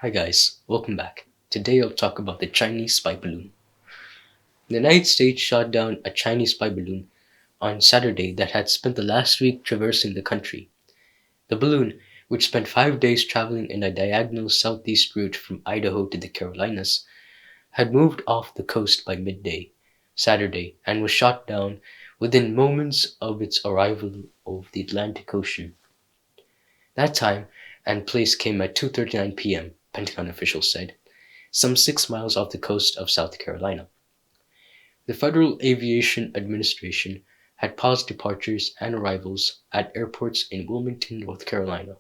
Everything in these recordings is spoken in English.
Hi guys, welcome back. Today I'll talk about the Chinese spy balloon. The United States shot down a Chinese spy balloon on Saturday that had spent the last week traversing the country. The balloon, which spent 5 days traveling in a diagonal southeast route from Idaho to the Carolinas, had moved off the coast by midday Saturday and was shot down within moments of its arrival over the Atlantic Ocean. That time and place came at 2:39 p.m., Pentagon officials said, some 6 miles off the coast of South Carolina. The Federal Aviation Administration had paused departures and arrivals at airports in Wilmington, North Carolina.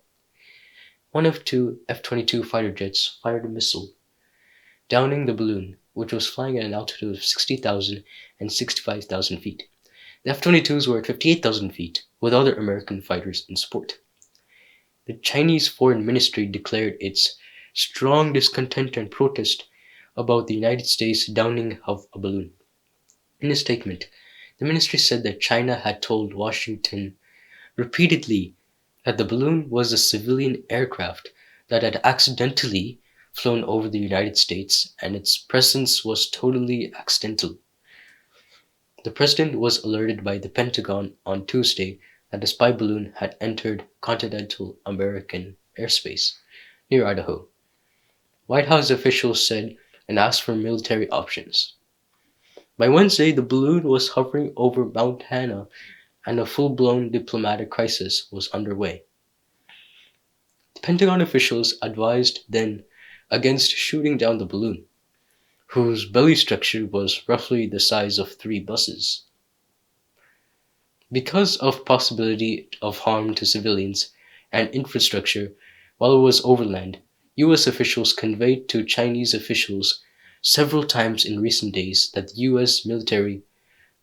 One of two F-22 fighter jets fired a missile, downing the balloon, which was flying at an altitude of 60,000 and 65,000 feet. The F-22s were at 58,000 feet, with other American fighters in support. The Chinese Foreign Ministry declared its strong discontent and protest about the United States downing of a balloon. In a statement, the ministry said that China had told Washington repeatedly that the balloon was a civilian aircraft that had accidentally flown over the United States and its presence was totally accidental. The president was alerted by the Pentagon on Tuesday that a spy balloon had entered continental American airspace near Idaho. White House officials said and asked for military options. By Wednesday, the balloon was hovering over Montana and a full-blown diplomatic crisis was underway. The Pentagon officials advised then against shooting down the balloon, whose belly structure was roughly the size of 3 buses. Because of possibility of harm to civilians and infrastructure while it was overland, U.S. officials conveyed to Chinese officials several times in recent days that the U.S. military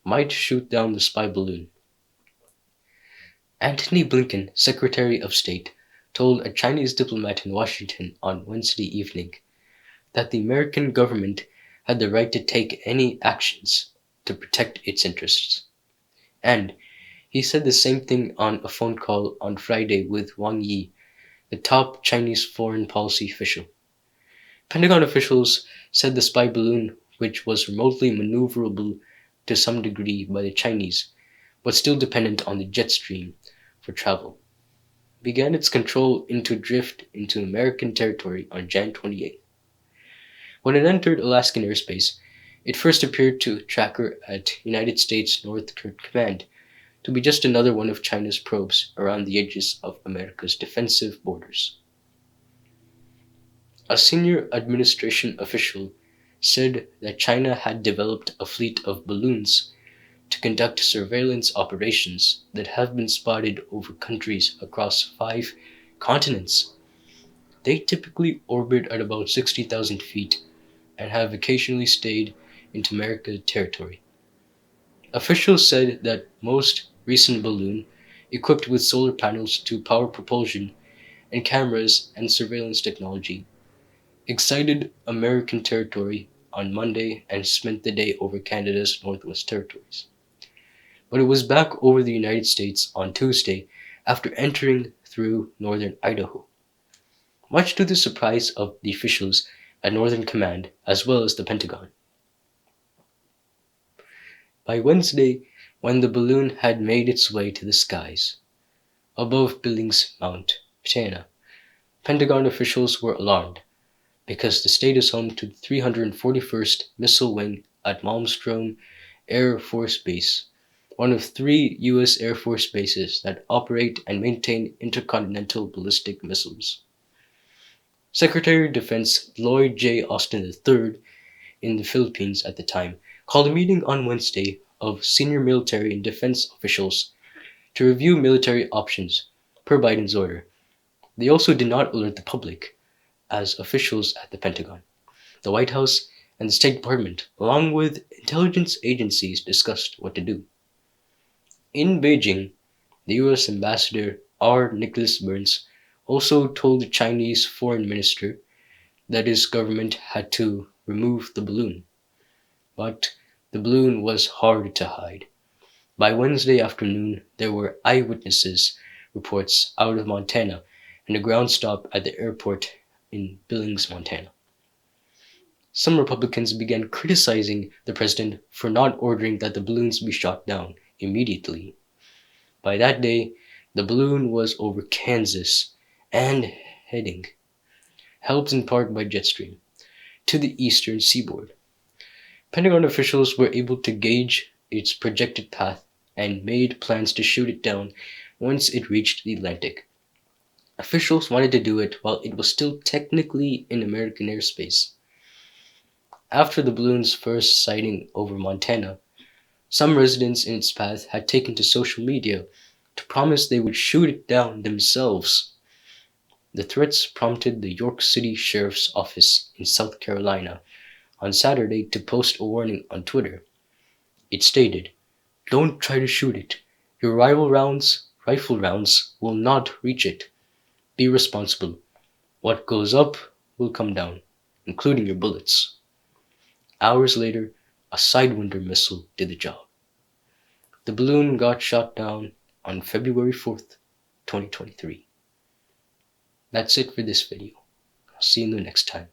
might shoot down the spy balloon. Antony Blinken, Secretary of State, told a Chinese diplomat in Washington on Wednesday evening that the American government had the right to take any actions to protect its interests. And he said the same thing on a phone call on Friday with Wang Yi, the top Chinese foreign policy official. Pentagon officials said the spy balloon, which was remotely maneuverable to some degree by the Chinese, but still dependent on the jet stream for travel, began its control into drift into American territory on Jan 28. When it entered Alaskan airspace, it first appeared to a tracker at United States North Command to be just another one of China's probes around the edges of America's defensive borders. A senior administration official said that China had developed a fleet of balloons to conduct surveillance operations that have been spotted over countries across 5 continents. They typically orbit at about 60,000 feet and have occasionally stayed into American territory. Officials said that most recent balloon, equipped with solar panels to power propulsion and cameras and surveillance technology, exited American territory on Monday and spent the day over Canada's Northwest Territories. But it was back over the United States on Tuesday after entering through northern Idaho, much to the surprise of the officials at Northern Command as well as the Pentagon. By Wednesday, when the balloon had made its way to the skies above Billings, Montana, Pentagon officials were alarmed because the state is home to the 341st Missile Wing at Malmstrom Air Force Base, one of 3 U.S. Air Force bases that operate and maintain intercontinental ballistic missiles. Secretary of Defense Lloyd J. Austin III in the Philippines at the time called a meeting on Wednesday of senior military and defense officials to review military options per Biden's order. They also did not alert the public, as officials at the Pentagon, the White House, and the State Department, along with intelligence agencies, discussed what to do. In Beijing, the U.S. Ambassador R. Nicholas Burns also told the Chinese foreign minister that his government had to remove the balloon. But the balloon was hard to hide. By Wednesday afternoon, there were eyewitnesses reports out of Montana and a ground stop at the airport in Billings, Montana. Some Republicans began criticizing the president for not ordering that the balloons be shot down immediately. By that day, the balloon was over Kansas and heading, helped in part by jet stream, to the eastern seaboard. Pentagon officials were able to gauge its projected path and made plans to shoot it down once it reached the Atlantic. Officials wanted to do it while it was still technically in American airspace. After the balloon's first sighting over Montana, some residents in its path had taken to social media to promise they would shoot it down themselves. The threats prompted the York City Sheriff's Office in South Carolina on Saturday to post a warning on Twitter. It stated, "Don't try to shoot it. Your rifle rounds will not reach it. Be responsible. What goes up will come down, including your bullets." Hours later, a Sidewinder missile did the job. The balloon got shot down on February 4th, 2023. That's it for this video. I'll see you in the next time.